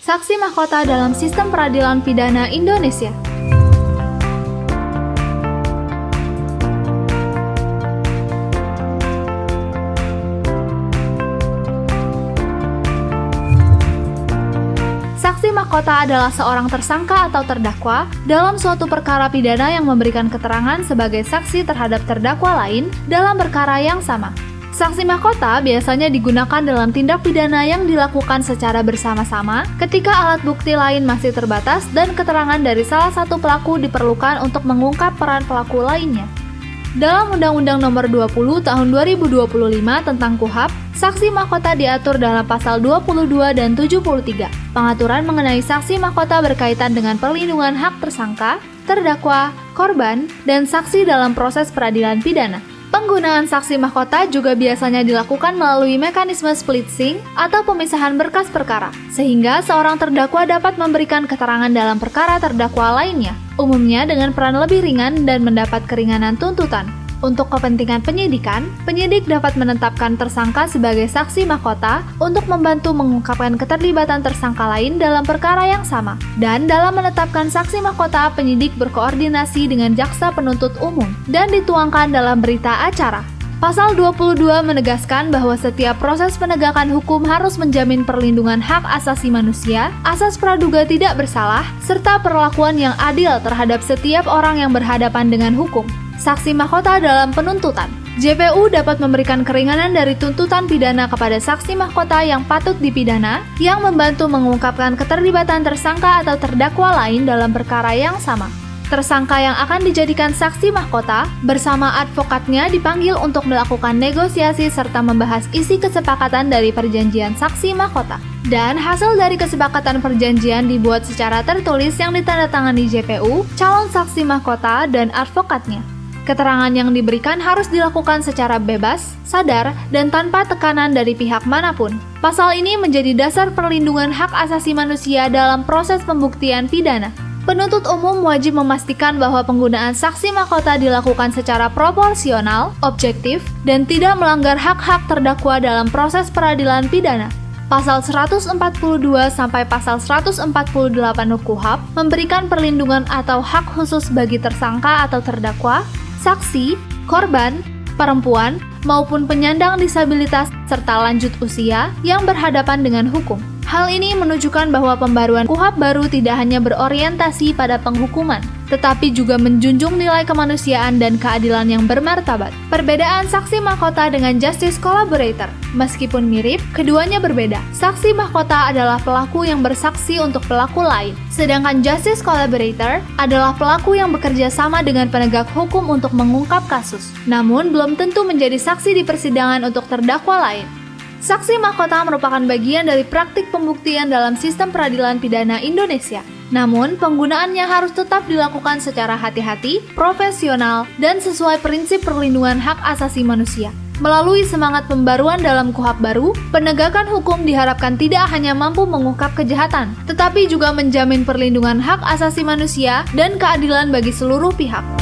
Saksi mahkota dalam sistem peradilan pidana Indonesia. Saksi mahkota adalah seorang tersangka atau terdakwa dalam suatu perkara pidana yang memberikan keterangan sebagai saksi terhadap terdakwa lain dalam perkara yang sama. Saksi mahkota biasanya digunakan dalam tindak pidana yang dilakukan secara bersama-sama ketika alat bukti lain masih terbatas dan keterangan dari salah satu pelaku diperlukan untuk mengungkap peran pelaku lainnya. Dalam Undang-Undang Nomor 20 Tahun 2025 tentang KUHP, saksi mahkota diatur dalam pasal 22 dan 73. Pengaturan mengenai saksi mahkota berkaitan dengan perlindungan hak tersangka, terdakwa, korban, dan saksi dalam proses peradilan pidana. Penggunaan saksi mahkota juga biasanya dilakukan melalui mekanisme splitsing atau pemisahan berkas perkara, sehingga seorang terdakwa dapat memberikan keterangan dalam perkara terdakwa lainnya, umumnya dengan peran lebih ringan dan mendapat keringanan tuntutan. Untuk kepentingan penyidikan, penyidik dapat menetapkan tersangka sebagai saksi mahkota untuk membantu mengungkapkan keterlibatan tersangka lain dalam perkara yang sama. Dan dalam menetapkan saksi mahkota, penyidik berkoordinasi dengan jaksa penuntut umum dan dituangkan dalam berita acara. Pasal 22 menegaskan bahwa setiap proses penegakan hukum harus menjamin perlindungan hak asasi manusia, asas praduga tidak bersalah, serta perlakuan yang adil terhadap setiap orang yang berhadapan dengan hukum. Saksi mahkota dalam penuntutan. JPU dapat memberikan keringanan dari tuntutan pidana kepada saksi mahkota yang patut dipidana, yang membantu mengungkapkan keterlibatan tersangka atau terdakwa lain dalam perkara yang sama. Tersangka yang akan dijadikan saksi mahkota bersama advokatnya dipanggil untuk melakukan negosiasi serta membahas isi kesepakatan dari perjanjian saksi mahkota. Dan hasil dari kesepakatan perjanjian dibuat secara tertulis yang ditandatangani JPU, calon saksi mahkota, dan advokatnya. Keterangan yang diberikan harus dilakukan secara bebas, sadar, dan tanpa tekanan dari pihak manapun. Pasal ini menjadi dasar perlindungan hak asasi manusia dalam proses pembuktian pidana. Penuntut umum wajib memastikan bahwa penggunaan saksi mahkota dilakukan secara proporsional, objektif, dan tidak melanggar hak-hak terdakwa dalam proses peradilan pidana. Pasal 142 sampai pasal 148 KUHP memberikan perlindungan atau hak khusus bagi tersangka atau terdakwa, saksi, korban, perempuan, maupun penyandang disabilitas serta lanjut usia yang berhadapan dengan hukum. Hal ini menunjukkan bahwa pembaruan KUHP baru tidak hanya berorientasi pada penghukuman, tetapi juga menjunjung nilai kemanusiaan dan keadilan yang bermartabat. Perbedaan saksi mahkota dengan justice collaborator. Meskipun mirip, keduanya berbeda. Saksi mahkota adalah pelaku yang bersaksi untuk pelaku lain, sedangkan justice collaborator adalah pelaku yang bekerja sama dengan penegak hukum untuk mengungkap kasus, namun belum tentu menjadi saksi di persidangan untuk terdakwa lain. Saksi mahkota merupakan bagian dari praktik pembuktian dalam sistem peradilan pidana Indonesia. Namun, penggunaannya harus tetap dilakukan secara hati-hati, profesional, dan sesuai prinsip perlindungan hak asasi manusia. Melalui semangat pembaruan dalam KUHP baru, penegakan hukum diharapkan tidak hanya mampu mengungkap kejahatan, tetapi juga menjamin perlindungan hak asasi manusia dan keadilan bagi seluruh pihak.